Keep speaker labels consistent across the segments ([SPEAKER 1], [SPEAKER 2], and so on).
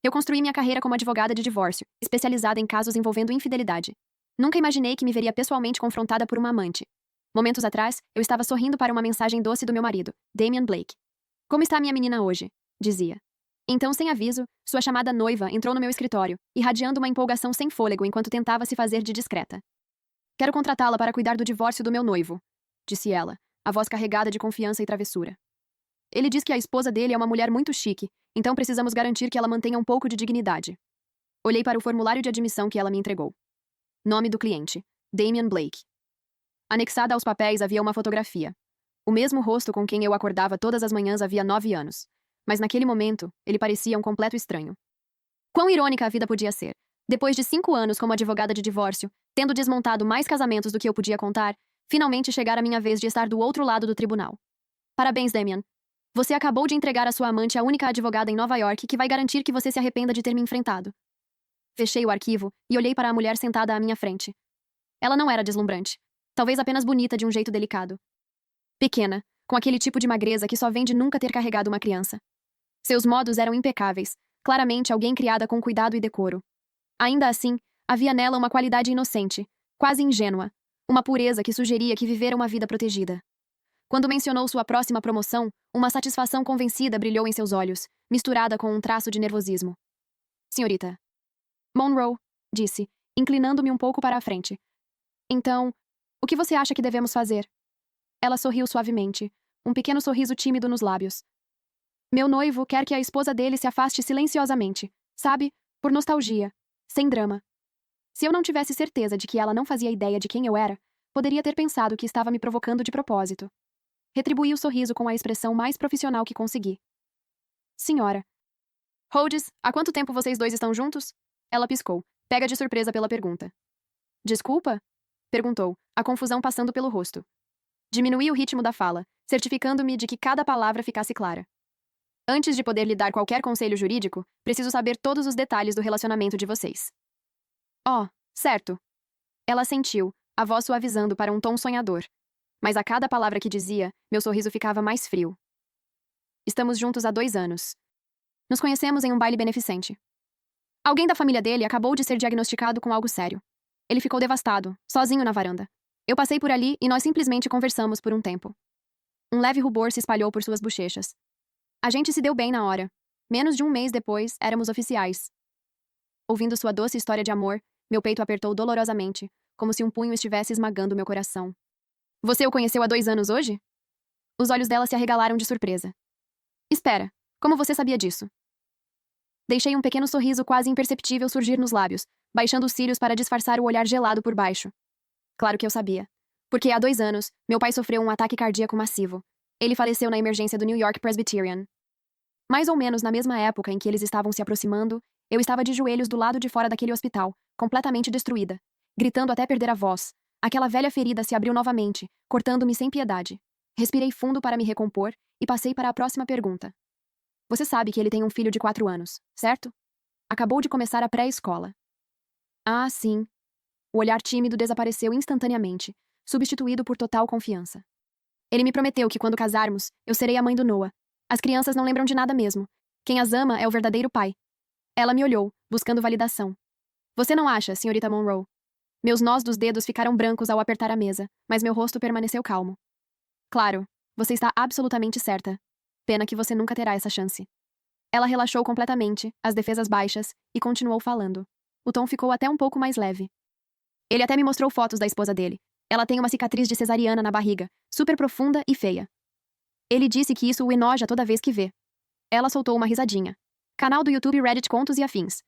[SPEAKER 1] Eu construí minha carreira como advogada de divórcio, especializada em casos envolvendo infidelidade. Nunca imaginei que me veria pessoalmente confrontada por uma amante. Momentos atrás, eu estava sorrindo para uma mensagem doce do meu marido, Damian Blake. Como está minha menina hoje? Dizia. Então, sem aviso, sua chamada noiva entrou no meu escritório, irradiando uma empolgação sem fôlego enquanto tentava se fazer de discreta. Quero contratá-la para cuidar do divórcio do meu noivo, disse ela, a voz carregada de confiança e travessura. Ele diz que a esposa dele é uma mulher muito chique, então precisamos garantir que ela mantenha um pouco de dignidade. Olhei para o formulário de admissão que ela me entregou. Nome do cliente: Damian Blake. Anexada aos papéis havia uma fotografia. O mesmo rosto com quem eu acordava todas as manhãs havia 9 anos. Mas naquele momento, ele parecia um completo estranho. Quão irônica a vida podia ser. Depois de 5 anos como advogada de divórcio, tendo desmontado mais casamentos do que eu podia contar, finalmente chegara a minha vez de estar do outro lado do tribunal. Parabéns, Damian. Você acabou de entregar à sua amante a única advogada em Nova York que vai garantir que você se arrependa de ter me enfrentado. Fechei o arquivo e olhei para a mulher sentada à minha frente. Ela não era deslumbrante. Talvez apenas bonita de um jeito delicado. Pequena, com aquele tipo de magreza que só vem de nunca ter carregado uma criança. Seus modos eram impecáveis, claramente alguém criada com cuidado e decoro. Ainda assim, havia nela uma qualidade inocente, quase ingênua, uma pureza que sugeria que vivera uma vida protegida. Quando mencionou sua próxima promoção, uma satisfação convencida brilhou em seus olhos, misturada com um traço de nervosismo. Senhorita Monroe, disse, inclinando-me um pouco para a frente. Então, o que você acha que devemos fazer? Ela sorriu suavemente, um pequeno sorriso tímido nos lábios. Meu noivo quer que a esposa dele se afaste silenciosamente, sabe? Por nostalgia, sem drama. Se eu não tivesse certeza de que ela não fazia ideia de quem eu era, poderia ter pensado que estava me provocando de propósito. Retribuí o sorriso com a expressão mais profissional que consegui. Senhora. Rhodes, há quanto tempo vocês dois estão juntos? Ela piscou, pega de surpresa pela pergunta. Desculpa? Perguntou, a confusão passando pelo rosto. Diminuí o ritmo da fala, certificando-me de que cada palavra ficasse clara. Antes de poder lhe dar qualquer conselho jurídico, preciso saber todos os detalhes do relacionamento de vocês. Oh, certo. Ela assentiu, a voz suavizando para um tom sonhador. Mas a cada palavra que dizia, meu sorriso ficava mais frio. Estamos juntos há 2 anos. Nos conhecemos em um baile beneficente. Alguém da família dele acabou de ser diagnosticado com algo sério. Ele ficou devastado, sozinho na varanda. Eu passei por ali e nós simplesmente conversamos por um tempo. Um leve rubor se espalhou por suas bochechas. A gente se deu bem na hora. Menos de um mês depois, éramos oficiais. Ouvindo sua doce história de amor, meu peito apertou dolorosamente, como se um punho estivesse esmagando meu coração. Você o conheceu há 2 anos hoje? Os olhos dela se arregalaram de surpresa. Espera, como você sabia disso? Deixei um pequeno sorriso quase imperceptível surgir nos lábios, baixando os cílios para disfarçar o olhar gelado por baixo. Claro que eu sabia. Porque há 2 anos, meu pai sofreu um ataque cardíaco massivo. Ele faleceu na emergência do New York Presbyterian. Mais ou menos na mesma época em que eles estavam se aproximando, eu estava de joelhos do lado de fora daquele hospital, completamente destruída, gritando até perder a voz. Aquela velha ferida se abriu novamente, cortando-me sem piedade. Respirei fundo para me recompor e passei para a próxima pergunta. Você sabe que ele tem um filho de 4 anos, certo? Acabou de começar a pré-escola. Ah, sim. O olhar tímido desapareceu instantaneamente, substituído por total confiança. Ele me prometeu que quando casarmos, eu serei a mãe do Noah. As crianças não lembram de nada mesmo. Quem as ama é o verdadeiro pai. Ela me olhou, buscando validação. Você não acha, senhorita Monroe? Meus nós dos dedos ficaram brancos ao apertar a mesa, mas meu rosto permaneceu calmo. Claro, você está absolutamente certa. Pena que você nunca terá essa chance. Ela relaxou completamente, as defesas baixas, e continuou falando. O tom ficou até um pouco mais leve. Ele até me mostrou fotos da esposa dele. Ela tem uma cicatriz de cesariana na barriga, super profunda e feia. Ele disse que isso o enoja toda vez que vê. Ela soltou uma risadinha. Canal do YouTube Reddit Contos e Afins.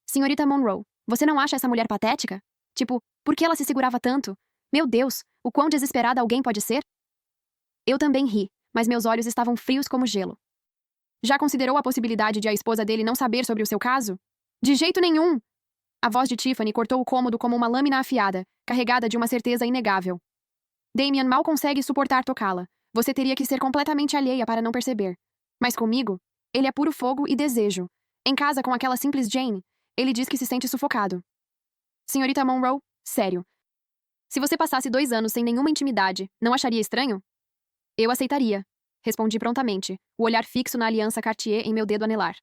[SPEAKER 1] Senhorita Monroe, você não acha essa mulher patética? Tipo, por que ela se segurava tanto? Meu Deus, o quão desesperada alguém pode ser? Eu também ri, mas meus olhos estavam frios como gelo. Já considerou a possibilidade de a esposa dele não saber sobre o seu caso? De jeito nenhum! A voz de Tiffany cortou o cômodo como uma lâmina afiada, carregada de uma certeza inegável. Damian mal consegue suportar tocá-la. Você teria que ser completamente alheia para não perceber. Mas comigo, ele é puro fogo e desejo. Em casa com aquela simples Jane, ele diz que se sente sufocado. Senhorita Monroe, sério. Se você passasse 2 anos sem nenhuma intimidade, não acharia estranho? Eu aceitaria. Respondi prontamente, o olhar fixo na aliança Cartier em meu dedo anelar.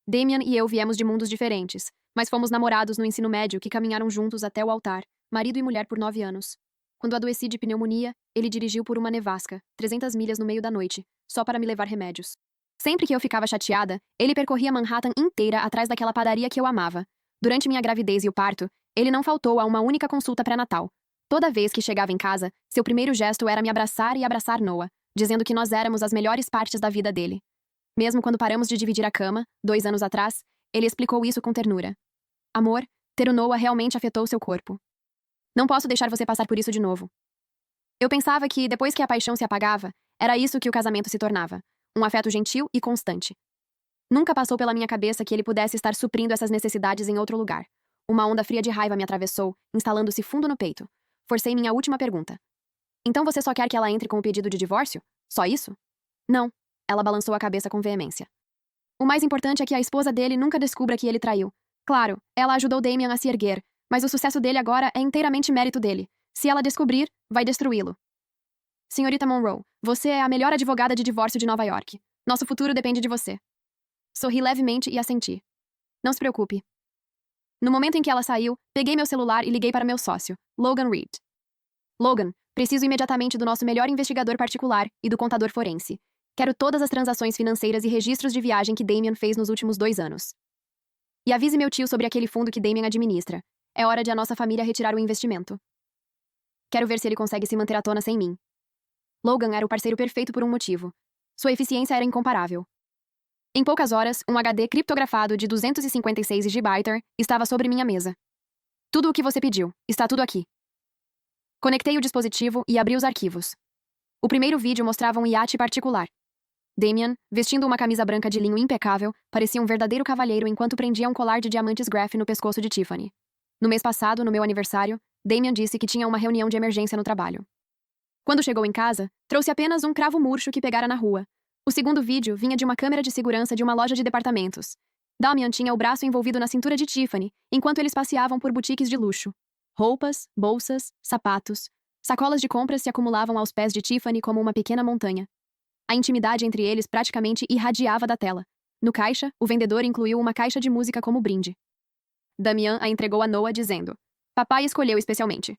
[SPEAKER 1] Damian e eu viemos de mundos diferentes, mas fomos namorados no ensino médio que caminharam juntos até o altar, marido e mulher por 9 anos. Quando adoeci de pneumonia, ele dirigiu por uma nevasca, 300 milhas no meio da noite, só para me levar remédios. Sempre que eu ficava chateada, ele percorria Manhattan inteira atrás daquela padaria que eu amava. Durante minha gravidez e o parto, ele não faltou a uma única consulta pré-natal. Toda vez que chegava em casa, seu primeiro gesto era me abraçar e abraçar Noah, dizendo que nós éramos as melhores partes da vida dele. Mesmo quando paramos de dividir a cama, 2 anos atrás, ele explicou isso com ternura. Amor, ter o Noah realmente afetou seu corpo. Não posso deixar você passar por isso de novo. Eu pensava que, depois que a paixão se apagava, era isso que o casamento se tornava. Um afeto gentil e constante. Nunca passou pela minha cabeça que ele pudesse estar suprindo essas necessidades em outro lugar. Uma onda fria de raiva me atravessou, instalando-se fundo no peito. Forcei minha última pergunta. Então você só quer que ela entre com o pedido de divórcio? Só isso? Não. Ela balançou a cabeça com veemência. O mais importante é que a esposa dele nunca descubra que ele traiu. Claro, ela ajudou Damian a se erguer, mas o sucesso dele agora é inteiramente mérito dele. Se ela descobrir, vai destruí-lo. Senhorita Monroe, você é a melhor advogada de divórcio de Nova York. Nosso futuro depende de você. Sorri levemente e assenti. Não se preocupe. No momento em que ela saiu, peguei meu celular e liguei para meu sócio, Logan Reed. Logan, preciso imediatamente do nosso melhor investigador particular e do contador forense. Quero todas as transações financeiras e registros de viagem que Damian fez nos últimos 2 anos. E avise meu tio sobre aquele fundo que Damian administra. É hora de a nossa família retirar o investimento. Quero ver se ele consegue se manter à tona sem mim. Logan era o parceiro perfeito por um motivo. Sua eficiência era incomparável. Em poucas horas, um HD criptografado de 256 GB estava sobre minha mesa. Tudo o que você pediu. Está tudo aqui. Conectei o dispositivo e abri os arquivos. O primeiro vídeo mostrava um iate particular. Damian, vestindo uma camisa branca de linho impecável, parecia um verdadeiro cavalheiro enquanto prendia um colar de diamantes Graff no pescoço de Tiffany. No mês passado, no meu aniversário, Damian disse que tinha uma reunião de emergência no trabalho. Quando chegou em casa, trouxe apenas um cravo murcho que pegara na rua. O segundo vídeo vinha de uma câmera de segurança de uma loja de departamentos. Damian tinha o braço envolvido na cintura de Tiffany, enquanto eles passeavam por boutiques de luxo. Roupas, bolsas, sapatos, sacolas de compras se acumulavam aos pés de Tiffany como uma pequena montanha. A intimidade entre eles praticamente irradiava da tela. No caixa, o vendedor incluiu uma caixa de música como brinde. Damian a entregou a Noah dizendo: Papai escolheu especialmente.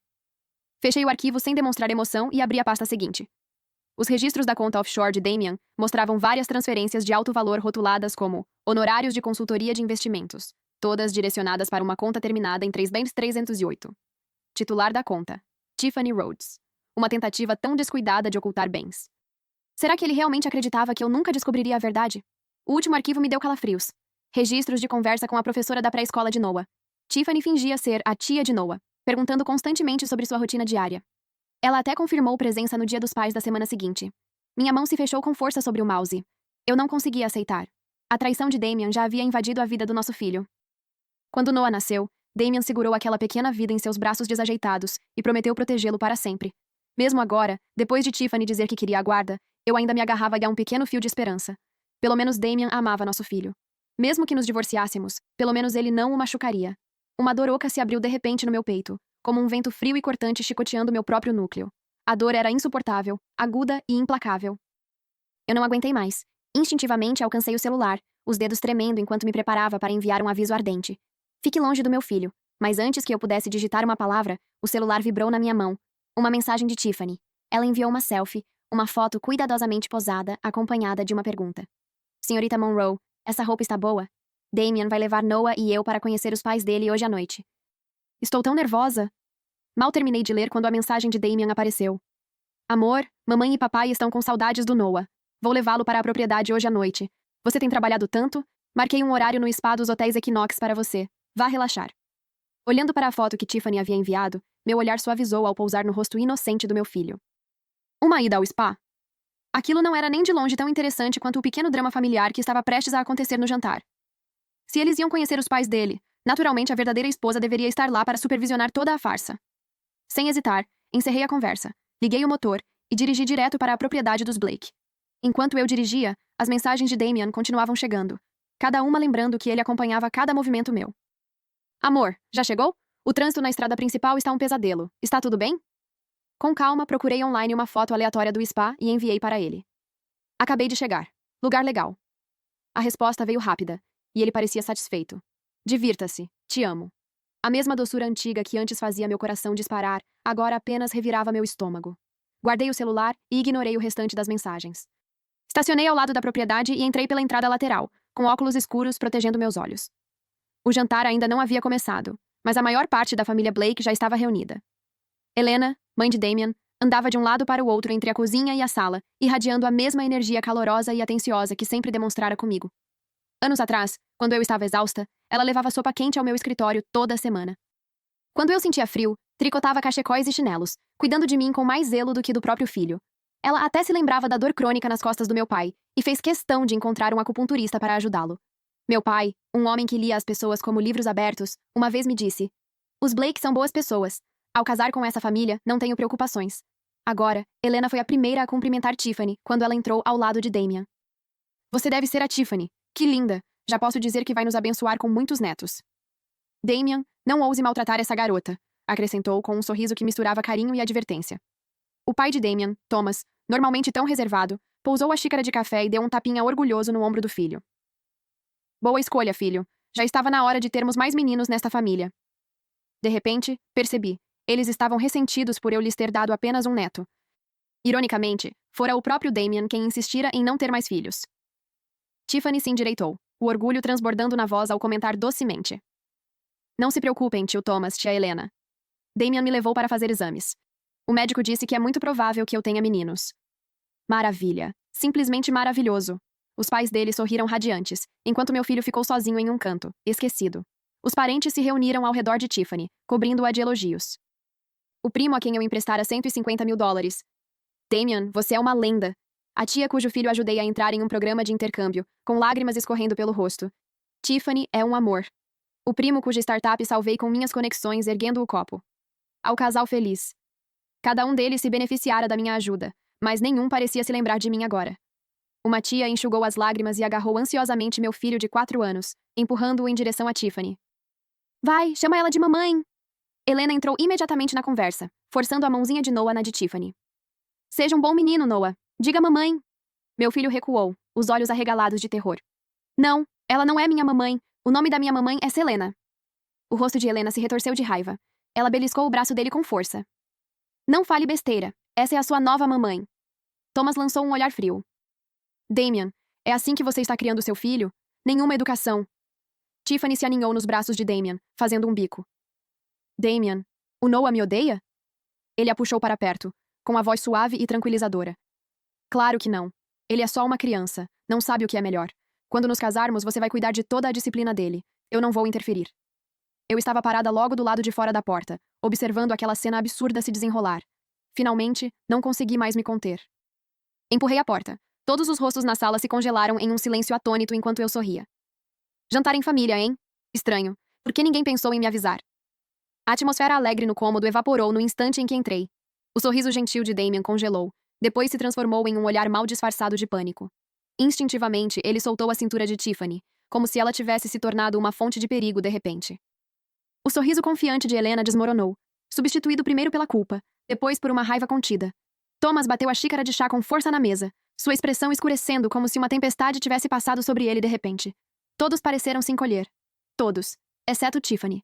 [SPEAKER 1] Fechei o arquivo sem demonstrar emoção e abri a pasta seguinte. Os registros da conta offshore de Damian mostravam várias transferências de alto valor rotuladas como honorários de consultoria de investimentos, todas direcionadas para uma conta terminada em 308. Titular da conta: Tiffany Rhodes. Uma tentativa tão descuidada de ocultar bens. Será que ele realmente acreditava que eu nunca descobriria a verdade? O último arquivo me deu calafrios. Registros de conversa com a professora da pré-escola de Noah. Tiffany fingia ser a tia de Noah, perguntando constantemente sobre sua rotina diária. Ela até confirmou presença no Dia dos Pais da semana seguinte. Minha mão se fechou com força sobre o mouse. Eu não conseguia aceitar. A traição de Damian já havia invadido a vida do nosso filho. Quando Noah nasceu, Damian segurou aquela pequena vida em seus braços desajeitados e prometeu protegê-lo para sempre. Mesmo agora, depois de Tiffany dizer que queria a guarda, eu ainda me agarrava a um pequeno fio de esperança. Pelo menos Damian amava nosso filho. Mesmo que nos divorciássemos, pelo menos ele não o machucaria. Uma dor oca se abriu de repente no meu peito, como um vento frio e cortante chicoteando meu próprio núcleo. A dor era insuportável, aguda e implacável. Eu não aguentei mais. Instintivamente alcancei o celular, os dedos tremendo enquanto me preparava para enviar um aviso ardente. Fique longe do meu filho. Mas antes que eu pudesse digitar uma palavra, o celular vibrou na minha mão. Uma mensagem de Tiffany. Ela enviou uma selfie, uma foto cuidadosamente posada, acompanhada de uma pergunta. Senhorita Monroe, essa roupa está boa? Damian vai levar Noah e eu para conhecer os pais dele hoje à noite. Estou tão nervosa. Mal terminei de ler quando a mensagem de Damian apareceu. Amor, mamãe e papai estão com saudades do Noah. Vou levá-lo para a propriedade hoje à noite. Você tem trabalhado tanto? Marquei um horário no spa dos hotéis Equinox para você. Vá relaxar. Olhando para a foto que Tiffany havia enviado, meu olhar suavizou ao pousar no rosto inocente do meu filho. Uma ida ao spa? Aquilo não era nem de longe tão interessante quanto o pequeno drama familiar que estava prestes a acontecer no jantar. Se eles iam conhecer os pais dele, naturalmente a verdadeira esposa deveria estar lá para supervisionar toda a farsa. Sem hesitar, encerrei a conversa, liguei o motor e dirigi direto para a propriedade dos Blake. Enquanto eu dirigia, as mensagens de Damian continuavam chegando, cada uma lembrando que ele acompanhava cada movimento meu. Amor, já chegou? O trânsito na estrada principal está um pesadelo. Está tudo bem? Com calma, procurei online uma foto aleatória do spa e enviei para ele. Acabei de chegar. Lugar legal. A resposta veio rápida. e ele parecia satisfeito. Divirta-se. Te amo. A mesma doçura antiga que antes fazia meu coração disparar, agora apenas revirava meu estômago. Guardei o celular e ignorei o restante das mensagens. Estacionei ao lado da propriedade e entrei pela entrada lateral, com óculos escuros protegendo meus olhos. O jantar ainda não havia começado, mas a maior parte da família Blake já estava reunida. Helena, mãe de Damian, andava de um lado para o outro entre a cozinha e a sala, irradiando a mesma energia calorosa e atenciosa que sempre demonstrara comigo. Anos atrás, quando eu estava exausta, ela levava sopa quente ao meu escritório toda semana. Quando eu sentia frio, tricotava cachecóis e chinelos, cuidando de mim com mais zelo do que do próprio filho. Ela até se lembrava da dor crônica nas costas do meu pai e fez questão de encontrar um acupunturista para ajudá-lo. Meu pai, um homem que lia as pessoas como livros abertos, uma vez me disse: "Os Blake são boas pessoas. Ao casar com essa família, não tenho preocupações." Agora, Helena foi a primeira a cumprimentar Tiffany quando ela entrou ao lado de Damian. "Você deve ser a Tiffany. Que linda! Já posso dizer que vai nos abençoar com muitos netos." "Damian, não ouse maltratar essa garota", acrescentou com um sorriso que misturava carinho e advertência. O pai de Damian, Thomas, normalmente tão reservado, pousou a xícara de café e deu um tapinha orgulhoso no ombro do filho. "Boa escolha, filho. Já estava na hora de termos mais meninos nesta família." De repente, percebi. Eles estavam ressentidos por eu lhes ter dado apenas um neto. Ironicamente, fora o próprio Damian quem insistira em não ter mais filhos. Tiffany se endireitou, o orgulho transbordando na voz ao comentar docemente: "Não se preocupem, tio Thomas, tia Helena. Damian me levou para fazer exames. O médico disse que é muito provável que eu tenha meninos." Maravilha. Simplesmente maravilhoso. Os pais dele sorriram radiantes, enquanto meu filho ficou sozinho em um canto, esquecido. Os parentes se reuniram ao redor de Tiffany, cobrindo-a de elogios. O primo a quem eu emprestara $150.000. "Damian, você é uma lenda." A tia cujo filho ajudei a entrar em um programa de intercâmbio, com lágrimas escorrendo pelo rosto. "Tiffany é um amor." O primo cuja startup salvei com minhas conexões erguendo o copo. Ao casal feliz. Cada um deles se beneficiara da minha ajuda, mas nenhum parecia se lembrar de mim agora. Uma tia enxugou as lágrimas e agarrou ansiosamente meu filho de 4 anos, empurrando-o em direção a Tiffany. "Vai, chama ela de mamãe!" Helena entrou imediatamente na conversa, forçando a mãozinha de Noah na de Tiffany. "Seja um bom menino, Noah. Diga mamãe." Meu filho recuou, os olhos arregalados de terror. "Não, ela não é minha mamãe. O nome da minha mamãe é Selena." O rosto de Helena se retorceu de raiva. Ela beliscou o braço dele com força. "Não fale besteira. Essa é a sua nova mamãe." Thomas lançou um olhar frio. "Damian, é assim que você está criando seu filho? Nenhuma educação." Tiffany se aninhou nos braços de Damian, fazendo um bico. "Damian, o Noah me odeia?" Ele a puxou para perto, com a voz suave e tranquilizadora. "Claro que não. Ele é só uma criança, não sabe o que é melhor. Quando nos casarmos, você vai cuidar de toda a disciplina dele. Eu não vou interferir." Eu estava parada logo do lado de fora da porta, observando aquela cena absurda se desenrolar. Finalmente, não consegui mais me conter. Empurrei a porta. Todos os rostos na sala se congelaram em um silêncio atônito enquanto eu sorria. "Jantar em família, hein? Estranho. Por que ninguém pensou em me avisar?" A atmosfera alegre no cômodo evaporou no instante em que entrei. O sorriso gentil de Damian congelou, depois se transformou em um olhar mal disfarçado de pânico. Instintivamente, ele soltou a cintura de Tiffany, como se ela tivesse se tornado uma fonte de perigo de repente. O sorriso confiante de Helena desmoronou, substituído primeiro pela culpa, depois por uma raiva contida. Thomas bateu a xícara de chá com força na mesa, sua expressão escurecendo como se uma tempestade tivesse passado sobre ele de repente. Todos pareceram se encolher. Todos, exceto Tiffany.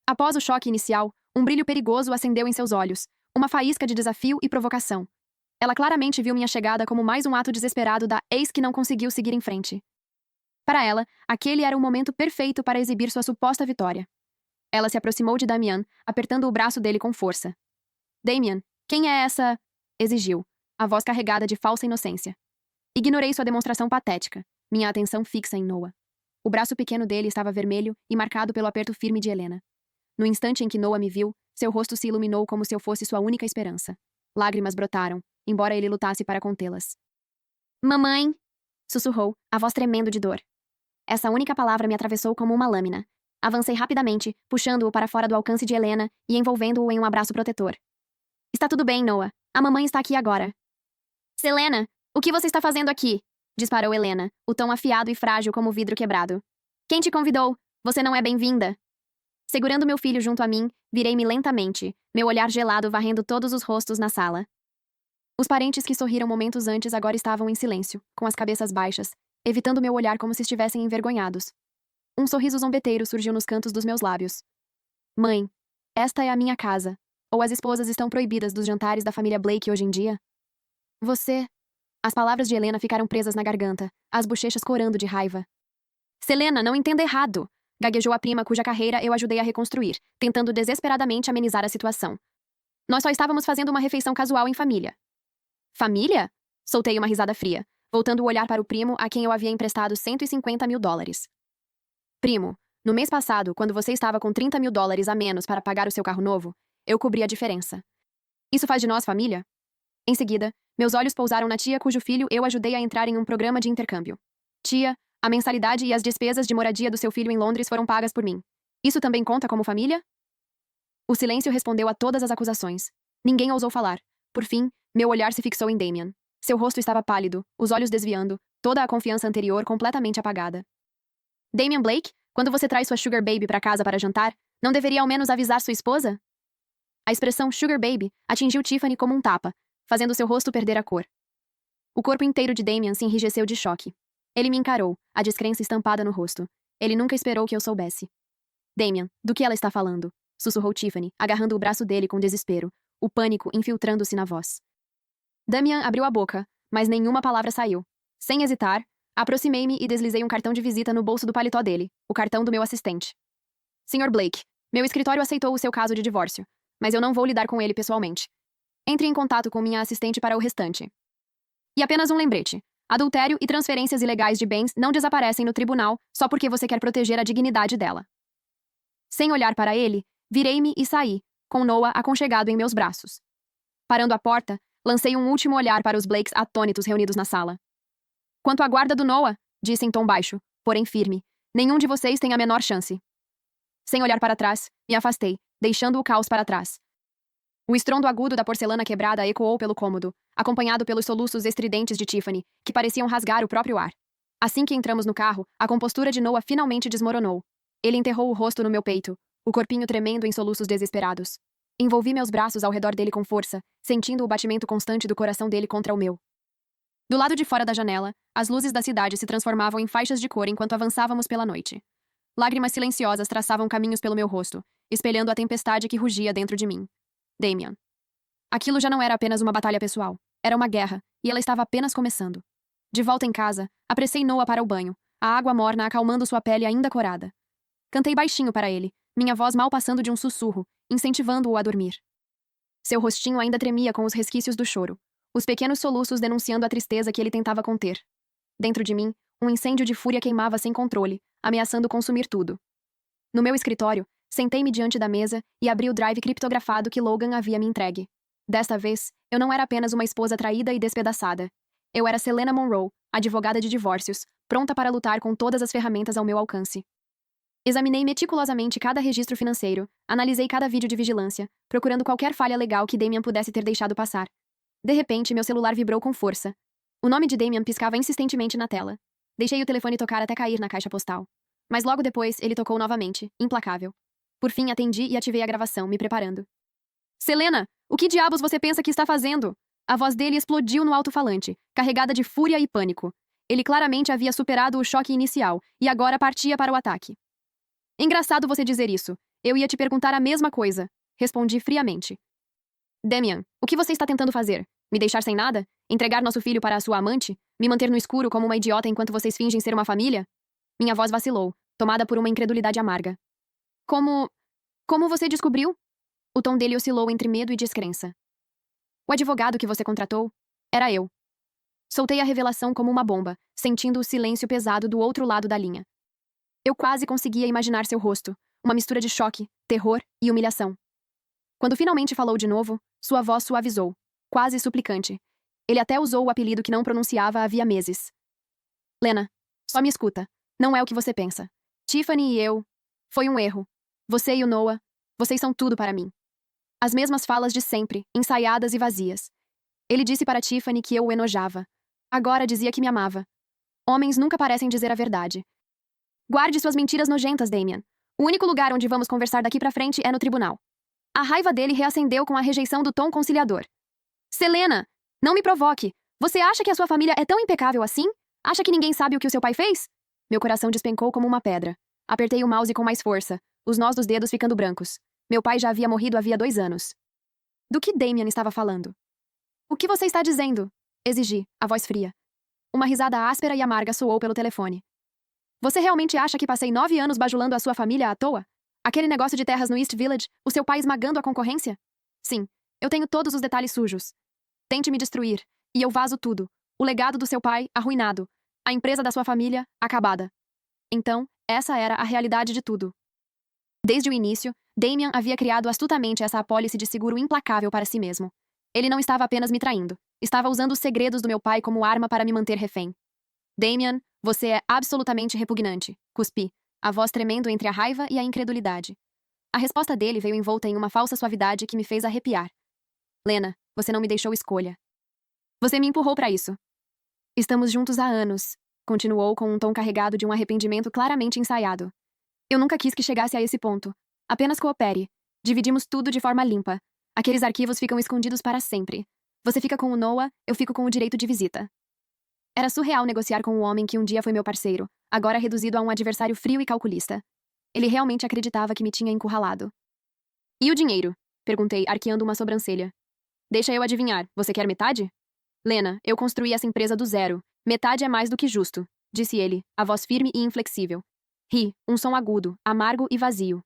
[SPEAKER 1] Após o choque inicial, um brilho perigoso acendeu em seus olhos, uma faísca de desafio e provocação. Ela claramente viu minha chegada como mais um ato desesperado da ex que não conseguiu seguir em frente. Para ela, aquele era o momento perfeito para exibir sua suposta vitória. Ela se aproximou de Damian, apertando o braço dele com força. "Damian, quem é essa?" exigiu, a voz carregada de falsa inocência. Ignorei sua demonstração patética, minha atenção fixa em Noah. O braço pequeno dele estava vermelho e marcado pelo aperto firme de Helena. No instante em que Noah me viu, seu rosto se iluminou como se eu fosse sua única esperança. Lágrimas brotaram, embora ele lutasse para contê-las. "Mamãe!" sussurrou, a voz tremendo de dor. Essa única palavra me atravessou como uma lâmina. Avancei rapidamente, puxando-o para fora do alcance de Helena e envolvendo-o em um abraço protetor. "Está tudo bem, Noah. A mamãe está aqui agora." "Selena, o que você está fazendo aqui?" disparou Helena, o tom afiado e frágil como vidro quebrado. "Quem te convidou? Você não é bem-vinda." Segurando meu filho junto a mim, virei-me lentamente, meu olhar gelado varrendo todos os rostos na sala. Os parentes que sorriram momentos antes agora estavam em silêncio, com as cabeças baixas, evitando meu olhar como se estivessem envergonhados. Um sorriso zombeteiro surgiu nos cantos dos meus lábios. Mãe, esta é a minha casa. Ou as esposas estão proibidas dos jantares da família Blake hoje em dia? Você... As palavras de Helena ficaram presas na garganta, as bochechas corando de raiva. Selena, não entenda errado! Gaguejou a prima cuja carreira eu ajudei a reconstruir, tentando desesperadamente amenizar a situação. Nós só estávamos fazendo uma refeição casual em família. Família? Soltei uma risada fria, voltando o olhar para o primo a quem eu havia emprestado $150 mil. Primo, no mês passado, quando você estava com $30 mil a menos para pagar o seu carro novo, eu cobri a diferença. Isso faz de nós família? Em seguida, meus olhos pousaram na tia cujo filho eu ajudei a entrar em um programa de intercâmbio. Tia, a mensalidade e as despesas de moradia do seu filho em Londres foram pagas por mim. Isso também conta como família? O silêncio respondeu a todas as acusações. Ninguém ousou falar. Por fim, meu olhar se fixou em Damian. Seu rosto estava pálido, os olhos desviando, toda a confiança anterior completamente apagada. Damian Blake, quando você traz sua Sugar Baby para casa para jantar, não deveria ao menos avisar sua esposa? A expressão Sugar Baby atingiu Tiffany como um tapa, fazendo seu rosto perder a cor. O corpo inteiro de Damian se enrijeceu de choque. Ele me encarou, a descrença estampada no rosto. Ele nunca esperou que eu soubesse. Damian, do que ela está falando? Sussurrou Tiffany, agarrando o braço dele com desespero, o pânico infiltrando-se na voz. Damian abriu a boca, mas nenhuma palavra saiu. Sem hesitar, aproximei-me e deslizei um cartão de visita no bolso do paletó dele, o cartão do meu assistente. Sr. Blake, meu escritório aceitou o seu caso de divórcio, mas eu não vou lidar com ele pessoalmente. Entre em contato com minha assistente para o restante. E apenas um lembrete. Adultério e transferências ilegais de bens não desaparecem no tribunal só porque você quer proteger a dignidade dela. Sem olhar para ele, virei-me e saí, com Noah aconchegado em meus braços. Parando à porta, lancei um último olhar para os Blakes atônitos reunidos na sala. Quanto à guarda do Noah, disse em tom baixo, porém firme, nenhum de vocês tem a menor chance. Sem olhar para trás, me afastei, deixando o caos para trás. O estrondo agudo da porcelana quebrada ecoou pelo cômodo, acompanhado pelos soluços estridentes de Tiffany, que pareciam rasgar o próprio ar. Assim que entramos no carro, a compostura de Noah finalmente desmoronou. Ele enterrou o rosto no meu peito, o corpinho tremendo em soluços desesperados. Envolvi meus braços ao redor dele com força, sentindo o batimento constante do coração dele contra o meu. Do lado de fora da janela, as luzes da cidade se transformavam em faixas de cor enquanto avançávamos pela noite. Lágrimas silenciosas traçavam caminhos pelo meu rosto, espelhando a tempestade que rugia dentro de mim. Damian. Aquilo já não era apenas uma batalha pessoal. Era uma guerra, e ela estava apenas começando. De volta em casa, apressei Noah para o banho, a água morna acalmando sua pele ainda corada. Cantei baixinho para ele, minha voz mal passando de um sussurro, incentivando-o a dormir. Seu rostinho ainda tremia com os resquícios do choro, os pequenos soluços denunciando a tristeza que ele tentava conter. Dentro de mim, um incêndio de fúria queimava sem controle, ameaçando consumir tudo. No meu escritório, sentei-me diante da mesa e abri o drive criptografado que Logan havia me entregue. Desta vez, eu não era apenas uma esposa traída e despedaçada. Eu era Selena Monroe, advogada de divórcios, pronta para lutar com todas as ferramentas ao meu alcance. Examinei meticulosamente cada registro financeiro, analisei cada vídeo de vigilância, procurando qualquer falha legal que Damian pudesse ter deixado passar. De repente, meu celular vibrou com força. O nome de Damian piscava insistentemente na tela. Deixei o telefone tocar até cair na caixa postal. Mas logo depois, ele tocou novamente, implacável. Por fim, atendi e ativei a gravação, me preparando. Selena, o que diabos você pensa que está fazendo? A voz dele explodiu no alto-falante, carregada de fúria e pânico. Ele claramente havia superado o choque inicial e agora partia para o ataque. Engraçado você dizer isso. Eu ia te perguntar a mesma coisa. Respondi friamente. Damian, o que você está tentando fazer? Me deixar sem nada? Entregar nosso filho para a sua amante? Me manter no escuro como uma idiota enquanto vocês fingem ser uma família? Minha voz vacilou, tomada por uma incredulidade amarga. Como você descobriu? O tom dele oscilou entre medo e descrença. O advogado que você contratou? Era eu. Soltei a revelação como uma bomba, sentindo o silêncio pesado do outro lado da linha. Eu quase conseguia imaginar seu rosto, uma mistura de choque, terror e humilhação. Quando finalmente falou de novo, sua voz suavizou, quase suplicante. Ele até usou o apelido que não pronunciava havia meses. Lena, só me escuta. Não é o que você pensa. Tiffany e eu... Foi um erro. Você e o Noah, vocês são tudo para mim. As mesmas falas de sempre, ensaiadas e vazias. Ele disse para Tiffany que eu o enojava. Agora dizia que me amava. Homens nunca parecem dizer a verdade. Guarde suas mentiras nojentas, Damian. O único lugar onde vamos conversar daqui pra frente é no tribunal. A raiva dele reacendeu com a rejeição do tom conciliador. Selena, não me provoque. Você acha que a sua família é tão impecável assim? Acha que ninguém sabe o que o seu pai fez? Meu coração despencou como uma pedra. Apertei o mouse com mais força, os nós dos dedos ficando brancos. Meu pai já havia morrido havia 2 anos. Do que Damien estava falando? O que você está dizendo? Exigi, a voz fria. Uma risada áspera e amarga soou pelo telefone. Você realmente acha que passei 9 anos bajulando a sua família à toa? Aquele negócio de terras no East Village, o seu pai esmagando a concorrência? Sim, eu tenho todos os detalhes sujos. Tente me destruir, e eu vazo tudo. O legado do seu pai, arruinado. A empresa da sua família, acabada. Então, essa era a realidade de tudo. Desde o início, Damien havia criado astutamente essa apólice de seguro implacável para si mesmo. Ele não estava apenas me traindo. Estava usando os segredos do meu pai como arma para me manter refém. Damien, você é absolutamente repugnante, cuspi, a voz tremendo entre a raiva e a incredulidade. A resposta dele veio envolta em uma falsa suavidade que me fez arrepiar. Lena, você não me deixou escolha. Você me empurrou para isso. Estamos juntos há anos, continuou com um tom carregado de um arrependimento claramente ensaiado. Eu nunca quis que chegasse a esse ponto. Apenas coopere. Dividimos tudo de forma limpa. Aqueles arquivos ficam escondidos para sempre. Você fica com o Noah, eu fico com o direito de visita. Era surreal negociar com o homem que um dia foi meu parceiro, agora reduzido a um adversário frio e calculista. Ele realmente acreditava que me tinha encurralado. E o dinheiro? Perguntei, arqueando uma sobrancelha. Deixa eu adivinhar, você quer metade? Lena, eu construí essa empresa do zero. Metade é mais do que justo, disse ele, a voz firme e inflexível. Ri, um som agudo, amargo e vazio.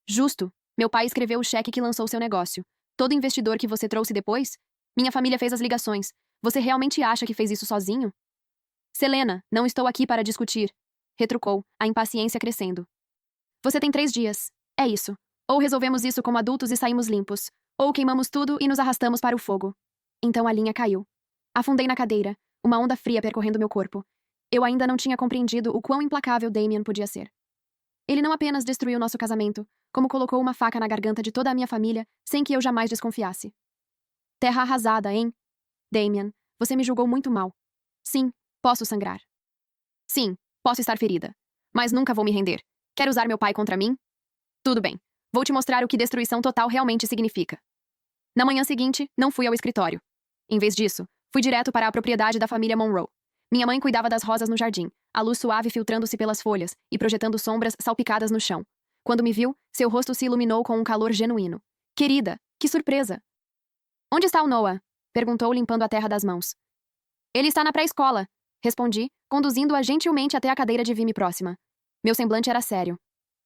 [SPEAKER 1] Justo. Meu pai escreveu o cheque que lançou seu negócio. Todo investidor que você trouxe depois? Minha família fez as ligações. Você realmente acha que fez isso sozinho? Selena, não estou aqui para discutir, retrucou, a impaciência crescendo. Você tem 3 dias. É isso. Ou resolvemos isso como adultos e saímos limpos, ou queimamos tudo e nos arrastamos para o fogo. Então a linha caiu. Afundei na cadeira, uma onda fria percorrendo meu corpo. Eu ainda não tinha compreendido o quão implacável Damien podia ser. Ele não apenas destruiu nosso casamento, como colocou uma faca na garganta de toda a minha família sem que eu jamais desconfiasse. Terra arrasada, hein? Damien, você me julgou muito mal. Sim, posso sangrar. Sim, posso estar ferida. Mas nunca vou me render. Quer usar meu pai contra mim? Tudo bem. Vou te mostrar o que destruição total realmente significa. Na manhã seguinte, não fui ao escritório. Em vez disso, fui direto para a propriedade da família Monroe. Minha mãe cuidava das rosas no jardim, a luz suave filtrando-se pelas folhas e projetando sombras salpicadas no chão. Quando me viu, seu rosto se iluminou com um calor genuíno. Querida, que surpresa! Onde está o Noah? Perguntou, limpando a terra das mãos. Ele está na pré-escola, respondi, conduzindo-a gentilmente até a cadeira de Vime próxima. Meu semblante era sério.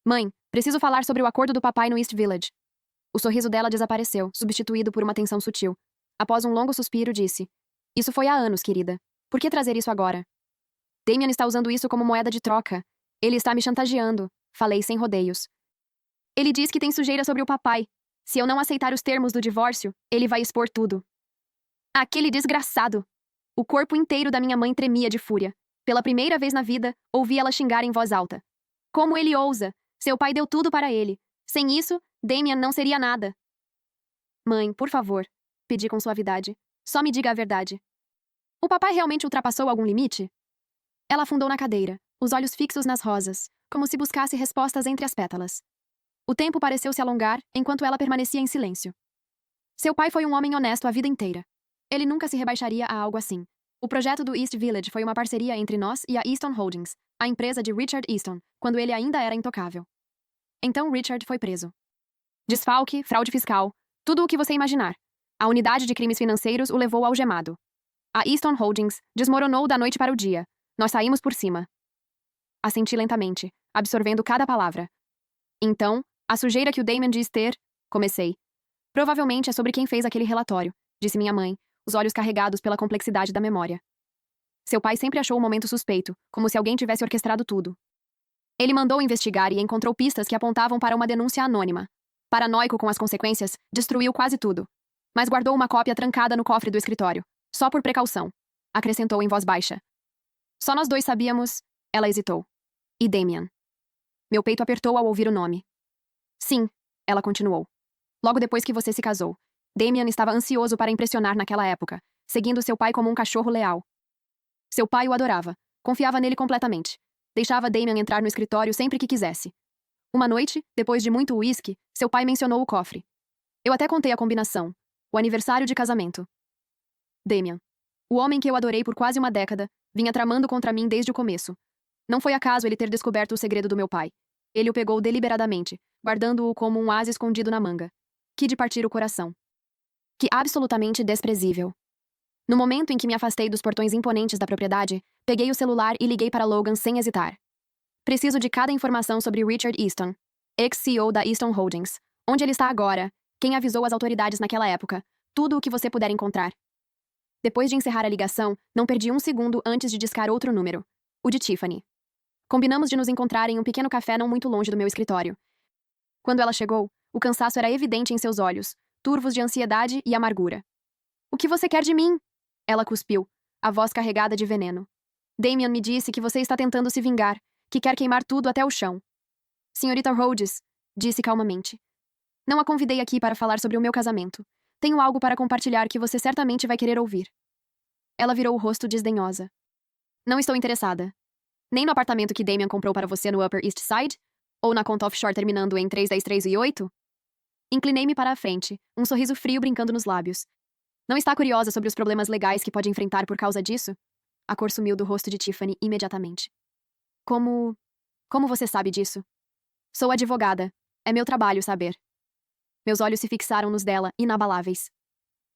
[SPEAKER 1] Mãe, preciso falar sobre o acordo do papai no East Village. O sorriso dela desapareceu, substituído por uma tensão sutil. Após um longo suspiro, disse: Isso foi há anos, querida. Por que trazer isso agora? Damien está usando isso como moeda de troca. Ele está me chantageando, falei sem rodeios. Ele diz que tem sujeira sobre o papai. Se eu não aceitar os termos do divórcio, ele vai expor tudo. Aquele desgraçado! O corpo inteiro da minha mãe tremia de fúria. Pela primeira vez na vida, ouvi ela xingar em voz alta. Como ele ousa! Seu pai deu tudo para ele. Sem isso, Damien não seria nada. Mãe, por favor, pedi com suavidade. Só me diga a verdade. O papai realmente ultrapassou algum limite? Ela afundou na cadeira, os olhos fixos nas rosas, como se buscasse respostas entre as pétalas. O tempo pareceu se alongar enquanto ela permanecia em silêncio. Seu pai foi um homem honesto a vida inteira. Ele nunca se rebaixaria a algo assim. O projeto do East Village foi uma parceria entre nós e a Easton Holdings, a empresa de Richard Easton, quando ele ainda era intocável. Então Richard foi preso. Desfalque, fraude fiscal, tudo o que você imaginar. A unidade de crimes financeiros o levou algemado. A Easton Holdings desmoronou da noite para o dia. Nós saímos por cima. Assenti lentamente, absorvendo cada palavra. Então, a sujeira que o Damien diz ter... Comecei. Provavelmente é sobre quem fez aquele relatório, disse minha mãe, os olhos carregados pela complexidade da memória. Seu pai sempre achou o momento suspeito, como se alguém tivesse orquestrado tudo. Ele mandou investigar e encontrou pistas que apontavam para uma denúncia anônima. Paranoico com as consequências, destruiu quase tudo. Mas guardou uma cópia trancada no cofre do escritório. Só por precaução. Acrescentou em voz baixa. Só nós dois sabíamos... Ela hesitou. E Damien. Meu peito apertou ao ouvir o nome. Sim, ela continuou. Logo depois que você se casou, Damien estava ansioso para impressionar naquela época, seguindo seu pai como um cachorro leal. Seu pai o adorava, confiava nele completamente. Deixava Damien entrar no escritório sempre que quisesse. Uma noite, depois de muito uísque, seu pai mencionou o cofre. Eu até contei a combinação. O aniversário de casamento. Damien. O homem que eu adorei por quase uma década, vinha tramando contra mim desde o começo. Não foi acaso ele ter descoberto o segredo do meu pai. Ele o pegou deliberadamente, guardando-o como um asa escondido na manga. Que de partir o coração. Que absolutamente desprezível. No momento em que me afastei dos portões imponentes da propriedade, peguei o celular e liguei para Logan sem hesitar. Preciso de cada informação sobre Richard Easton, ex-CEO da Easton Holdings. Onde ele está agora, quem avisou as autoridades naquela época, tudo o que você puder encontrar. Depois de encerrar a ligação, não perdi um segundo antes de discar outro número. O de Tiffany. Combinamos de nos encontrar em um pequeno café não muito longe do meu escritório. Quando ela chegou, o cansaço era evidente em seus olhos, turvos de ansiedade e amargura. O que você quer de mim? Ela cuspiu, a voz carregada de veneno. Damian me disse que você está tentando se vingar, que quer queimar tudo até o chão. Senhorita Rhodes, disse calmamente. Não a convidei aqui para falar sobre o meu casamento. Tenho algo para compartilhar que você certamente vai querer ouvir. Ela virou o rosto desdenhosa. Não estou interessada. Nem no apartamento que Damian comprou para você no Upper East Side? Ou na conta offshore terminando em 310 e 8? Inclinei-me para a frente, um sorriso frio brincando nos lábios. Não está curiosa sobre os problemas legais que pode enfrentar por causa disso? A cor sumiu do rosto de Tiffany imediatamente. Como você sabe disso? Sou advogada. É meu trabalho saber. Meus olhos se fixaram nos dela, inabaláveis.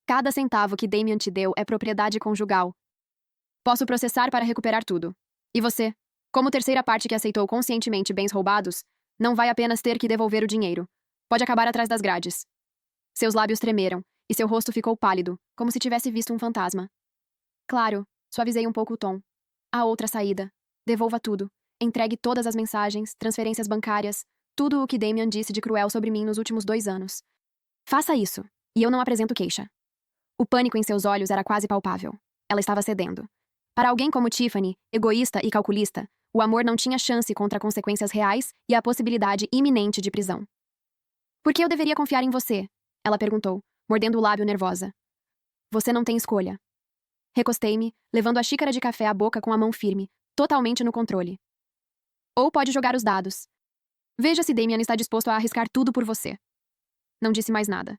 [SPEAKER 1] Cada centavo que Damian te deu é propriedade conjugal. Posso processar para recuperar tudo. E você, como terceira parte que aceitou conscientemente bens roubados, não vai apenas ter que devolver o dinheiro. Pode acabar atrás das grades. Seus lábios tremeram, e seu rosto ficou pálido, como se tivesse visto um fantasma. Claro, suavizei um pouco o tom. Há outra saída. Devolva tudo. Entregue todas as mensagens, transferências bancárias, tudo o que Damian disse de cruel sobre mim nos últimos 2 anos. Faça isso, e eu não apresento queixa. O pânico em seus olhos era quase palpável. Ela estava cedendo. Para alguém como Tiffany, egoísta e calculista, o amor não tinha chance contra consequências reais e a possibilidade iminente de prisão. Por que eu deveria confiar em você? Ela perguntou, mordendo o lábio nervosa. Você não tem escolha. Recostei-me, levando a xícara de café à boca com a mão firme, totalmente no controle. Ou pode jogar os dados. Veja se Damian está disposto a arriscar tudo por você. Não disse mais nada.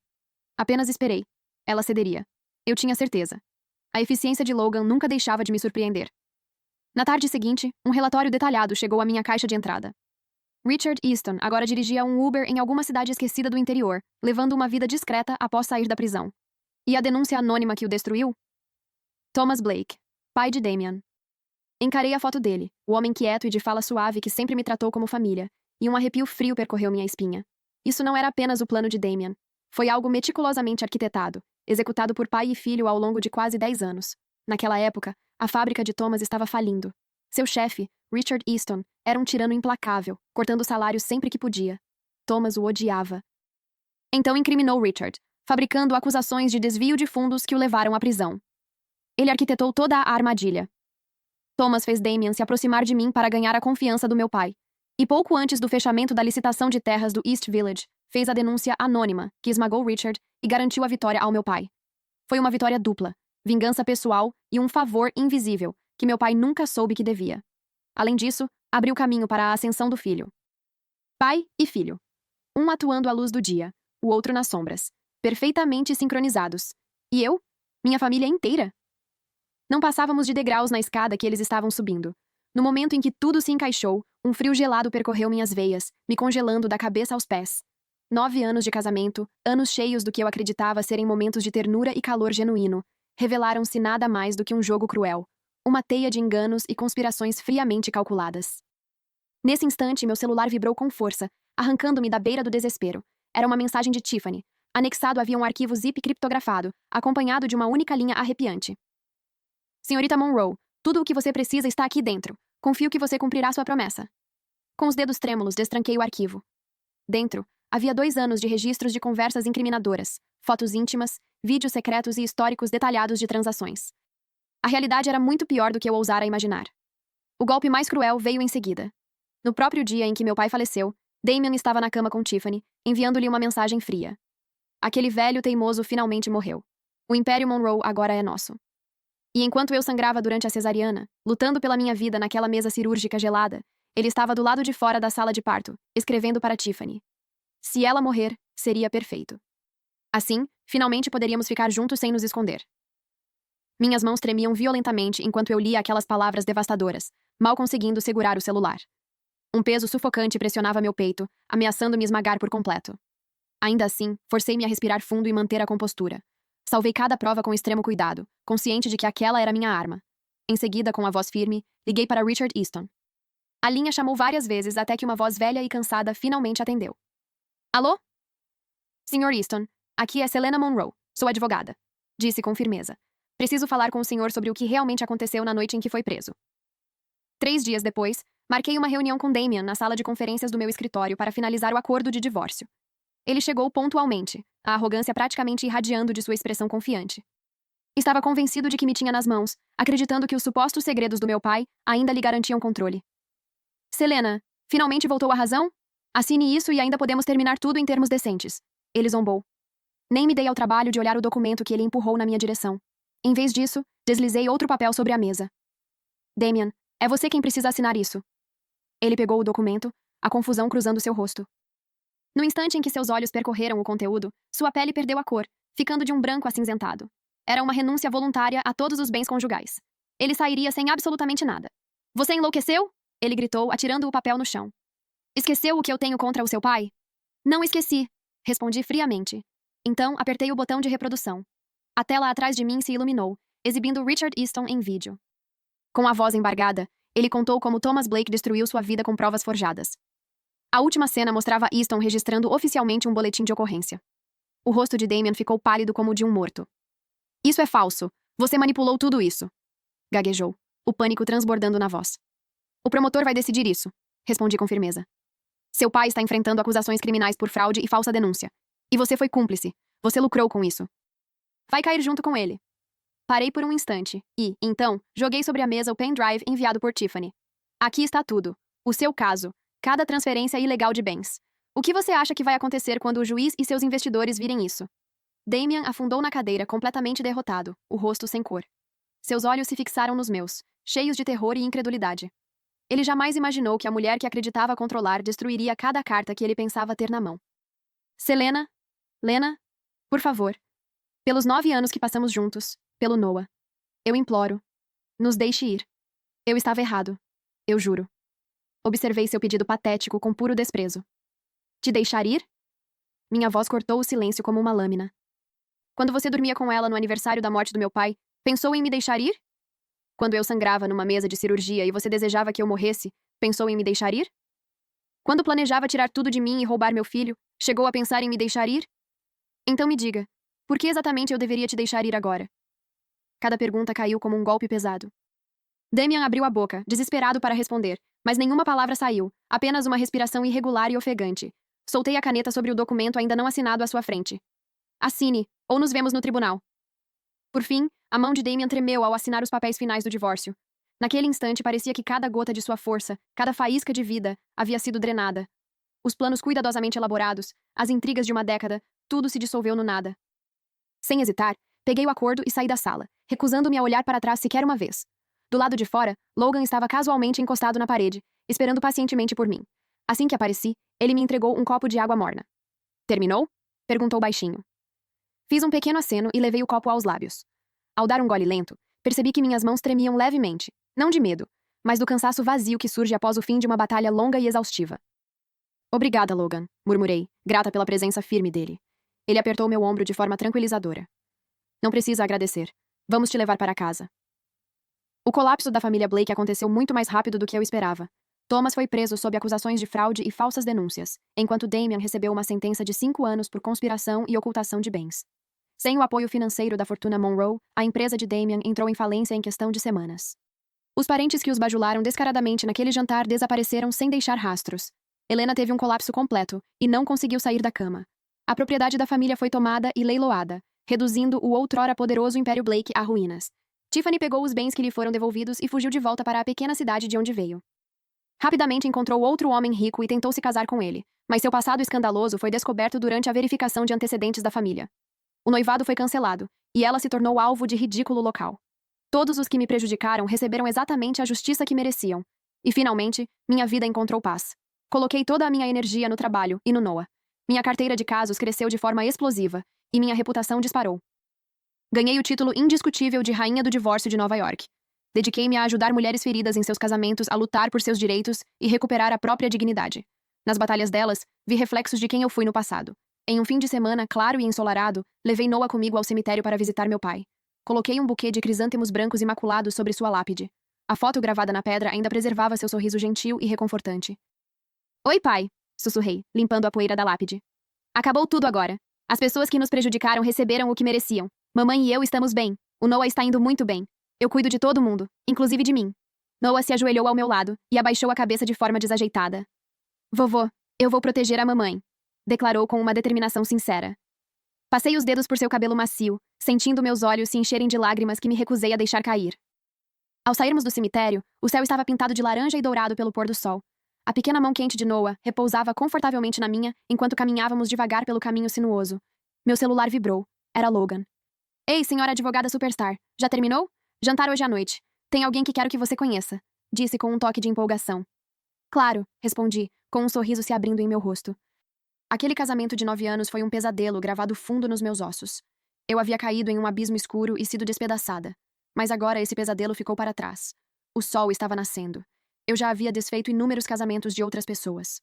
[SPEAKER 1] Apenas esperei. Ela cederia. Eu tinha certeza. A eficiência de Logan nunca deixava de me surpreender. Na tarde seguinte, um relatório detalhado chegou à minha caixa de entrada. Richard Easton agora dirigia um Uber em alguma cidade esquecida do interior, levando uma vida discreta após sair da prisão. E a denúncia anônima que o destruiu? Thomas Blake, pai de Damian. Encarei a foto dele, o homem quieto e de fala suave que sempre me tratou como família, e um arrepio frio percorreu minha espinha. Isso não era apenas o plano de Damian. Foi algo meticulosamente arquitetado, executado por pai e filho ao longo de quase 10 anos. Naquela época, a fábrica de Thomas estava falindo. Seu chefe, Richard Easton, era um tirano implacável, cortando o salário sempre que podia. Thomas o odiava. Então incriminou Richard, fabricando acusações de desvio de fundos que o levaram à prisão. Ele arquitetou toda a armadilha. Thomas fez Damian se aproximar de mim para ganhar a confiança do meu pai. E pouco antes do fechamento da licitação de terras do East Village, fez a denúncia anônima, que esmagou Richard e garantiu a vitória ao meu pai. Foi uma vitória dupla, vingança pessoal e um favor invisível, que meu pai nunca soube que devia. Além disso, abriu caminho para a ascensão do filho. Pai e filho. Um atuando à luz do dia, o outro nas sombras, perfeitamente sincronizados. E eu? Minha família inteira? Não passávamos de degraus na escada que eles estavam subindo. No momento em que tudo se encaixou, um frio gelado percorreu minhas veias, me congelando da cabeça aos pés. 9 anos de casamento, anos cheios do que eu acreditava serem momentos de ternura e calor genuíno, revelaram-se nada mais do que um jogo cruel, uma teia de enganos e conspirações friamente calculadas. Nesse instante, meu celular vibrou com força, arrancando-me da beira do desespero. Era uma mensagem de Tiffany. Anexado havia um arquivo zip criptografado, acompanhado de uma única linha arrepiante. Senhorita Monroe, tudo o que você precisa está aqui dentro. Confio que você cumprirá sua promessa. Com os dedos trêmulos, destranquei o arquivo. Dentro, havia 2 anos de registros de conversas incriminadoras, fotos íntimas, vídeos secretos e históricos detalhados de transações. A realidade era muito pior do que eu ousara imaginar. O golpe mais cruel veio em seguida. No próprio dia em que meu pai faleceu, Damian estava na cama com Tiffany, enviando-lhe uma mensagem fria. Aquele velho teimoso finalmente morreu. O Império Monroe agora é nosso. E enquanto eu sangrava durante a cesariana, lutando pela minha vida naquela mesa cirúrgica gelada, ele estava do lado de fora da sala de parto, escrevendo para Tiffany. Se ela morrer, seria perfeito. Assim, finalmente poderíamos ficar juntos sem nos esconder. Minhas mãos tremiam violentamente enquanto eu lia aquelas palavras devastadoras, mal conseguindo segurar o celular. Um peso sufocante pressionava meu peito, ameaçando me esmagar por completo. Ainda assim, forcei-me a respirar fundo e manter a compostura. Salvei cada prova com extremo cuidado, consciente de que aquela era minha arma. Em seguida, com a voz firme, liguei para Richard Easton. A linha chamou várias vezes até que uma voz velha e cansada finalmente atendeu. Alô? Sr. Easton, aqui é Selena Monroe, sou advogada. Disse com firmeza. Preciso falar com o senhor sobre o que realmente aconteceu na noite em que foi preso. 3 dias depois, marquei uma reunião com Damian na sala de conferências do meu escritório para finalizar o acordo de divórcio. Ele chegou pontualmente, a arrogância praticamente irradiando de sua expressão confiante. Estava convencido de que me tinha nas mãos, acreditando que os supostos segredos do meu pai ainda lhe garantiam controle. Selena, finalmente voltou à razão? Assine isso e ainda podemos terminar tudo em termos decentes. Ele zombou. Nem me dei ao trabalho de olhar o documento que ele empurrou na minha direção. Em vez disso, deslizei outro papel sobre a mesa. Damian, é você quem precisa assinar isso. Ele pegou o documento, a confusão cruzando seu rosto. No instante em que seus olhos percorreram o conteúdo, sua pele perdeu a cor, ficando de um branco acinzentado. Era uma renúncia voluntária a todos os bens conjugais. Ele sairia sem absolutamente nada. Você enlouqueceu? Ele gritou, atirando o papel no chão. Esqueceu o que eu tenho contra o seu pai? Não esqueci, respondi friamente. Então, apertei o botão de reprodução. A tela atrás de mim se iluminou, exibindo Richard Easton em vídeo. Com a voz embargada, ele contou como Thomas Blake destruiu sua vida com provas forjadas. A última cena mostrava Easton registrando oficialmente um boletim de ocorrência. O rosto de Damian ficou pálido como o de um morto. Isso é falso. Você manipulou tudo isso. Gaguejou, o pânico transbordando na voz. O promotor vai decidir isso, respondi com firmeza. Seu pai está enfrentando acusações criminais por fraude e falsa denúncia. E você foi cúmplice. Você lucrou com isso. Vai cair junto com ele. Parei por um instante e, então, joguei sobre a mesa o pendrive enviado por Tiffany. Aqui está tudo. O seu caso. Cada transferência ilegal de bens. O que você acha que vai acontecer quando o juiz e seus investidores virem isso? Damian afundou na cadeira completamente derrotado, o rosto sem cor. Seus olhos se fixaram nos meus, cheios de terror e incredulidade. Ele jamais imaginou que a mulher que acreditava controlar destruiria cada carta que ele pensava ter na mão. Selena? Lena? Por favor. Pelos 9 anos que passamos juntos, pelo Noah. Eu imploro. Nos deixe ir. Eu estava errado. Eu juro. Observei seu pedido patético com puro desprezo. Te deixar ir? Minha voz cortou o silêncio como uma lâmina. Quando você dormia com ela no aniversário da morte do meu pai, pensou em me deixar ir? Quando eu sangrava numa mesa de cirurgia e você desejava que eu morresse, pensou em me deixar ir? Quando planejava tirar tudo de mim e roubar meu filho, chegou a pensar em me deixar ir? Então me diga, por que exatamente eu deveria te deixar ir agora? Cada pergunta caiu como um golpe pesado. Damian abriu a boca, desesperado para responder, mas nenhuma palavra saiu, apenas uma respiração irregular e ofegante. Soltei a caneta sobre o documento ainda não assinado à sua frente. Assine, ou nos vemos no tribunal. Por fim, a mão de Damian tremeu ao assinar os papéis finais do divórcio. Naquele instante parecia que cada gota de sua força, cada faísca de vida, havia sido drenada. Os planos cuidadosamente elaborados, as intrigas de uma década, tudo se dissolveu no nada. Sem hesitar, peguei o acordo e saí da sala, recusando-me a olhar para trás sequer uma vez. Do lado de fora, Logan estava casualmente encostado na parede, esperando pacientemente por mim. Assim que apareci, ele me entregou um copo de água morna. Terminou? Perguntou baixinho. Fiz um pequeno aceno e levei o copo aos lábios. Ao dar um gole lento, percebi que minhas mãos tremiam levemente, não de medo, mas do cansaço vazio que surge após o fim de uma batalha longa e exaustiva. Obrigada, Logan, murmurei, grata pela presença firme dele. Ele apertou meu ombro de forma tranquilizadora. Não precisa agradecer. Vamos te levar para casa. O colapso da família Blake aconteceu muito mais rápido do que eu esperava. Thomas foi preso sob acusações de fraude e falsas denúncias, enquanto Damian recebeu uma sentença de 5 anos por conspiração e ocultação de bens. Sem o apoio financeiro da fortuna Monroe, a empresa de Damian entrou em falência em questão de semanas. Os parentes que os bajularam descaradamente naquele jantar desapareceram sem deixar rastros. Helena teve um colapso completo e não conseguiu sair da cama. A propriedade da família foi tomada e leiloada, reduzindo o outrora poderoso Império Blake a ruínas. Tiffany pegou os bens que lhe foram devolvidos e fugiu de volta para a pequena cidade de onde veio. Rapidamente encontrou outro homem rico e tentou se casar com ele, mas seu passado escandaloso foi descoberto durante a verificação de antecedentes da família. O noivado foi cancelado, e ela se tornou alvo de ridículo local. Todos os que me prejudicaram receberam exatamente a justiça que mereciam. E, finalmente, minha vida encontrou paz. Coloquei toda a minha energia no trabalho e no Noah. Minha carteira de casos cresceu de forma explosiva, e minha reputação disparou. Ganhei o título indiscutível de Rainha do Divórcio de Nova York. Dediquei-me a ajudar mulheres feridas em seus casamentos a lutar por seus direitos e recuperar a própria dignidade. Nas batalhas delas, vi reflexos de quem eu fui no passado. Em um fim de semana claro e ensolarado, levei Noah comigo ao cemitério para visitar meu pai. Coloquei um buquê de crisântemos brancos imaculados sobre sua lápide. A foto gravada na pedra ainda preservava seu sorriso gentil e reconfortante. Oi, pai, sussurrei, limpando a poeira da lápide. Acabou tudo agora. As pessoas que nos prejudicaram receberam o que mereciam. Mamãe e eu estamos bem. O Noah está indo muito bem. Eu cuido de todo mundo, inclusive de mim. Noah se ajoelhou ao meu lado e abaixou a cabeça de forma desajeitada. Vovô, eu vou proteger a mamãe, declarou com uma determinação sincera. Passei os dedos por seu cabelo macio, sentindo meus olhos se encherem de lágrimas que me recusei a deixar cair. Ao sairmos do cemitério, o céu estava pintado de laranja e dourado pelo pôr do sol. A pequena mão quente de Noah repousava confortavelmente na minha enquanto caminhávamos devagar pelo caminho sinuoso. Meu celular vibrou. Era Logan. Ei, senhora advogada superstar, já terminou? Jantar hoje à noite. Tem alguém que quero que você conheça, disse com um toque de empolgação. Claro, respondi, com um sorriso se abrindo em meu rosto. Aquele casamento de 9 anos foi um pesadelo gravado fundo nos meus ossos. Eu havia caído em um abismo escuro e sido despedaçada. Mas agora esse pesadelo ficou para trás. O sol estava nascendo. Eu já havia desfeito inúmeros casamentos de outras pessoas.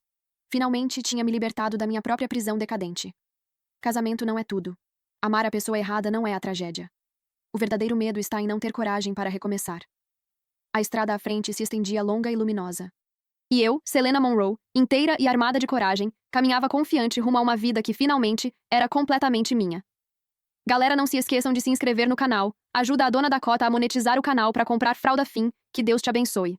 [SPEAKER 1] Finalmente tinha me libertado da minha própria prisão decadente. Casamento não é tudo. Amar a pessoa errada não é a tragédia. O verdadeiro medo está em não ter coragem para recomeçar. A estrada à frente se estendia longa e luminosa. E eu, Selena Monroe, inteira e armada de coragem, caminhava confiante rumo a uma vida que, finalmente, era completamente minha. Galera, não se esqueçam de se inscrever no canal. Ajuda a dona Dakota a monetizar o canal para comprar fralda Finn. Que Deus te abençoe.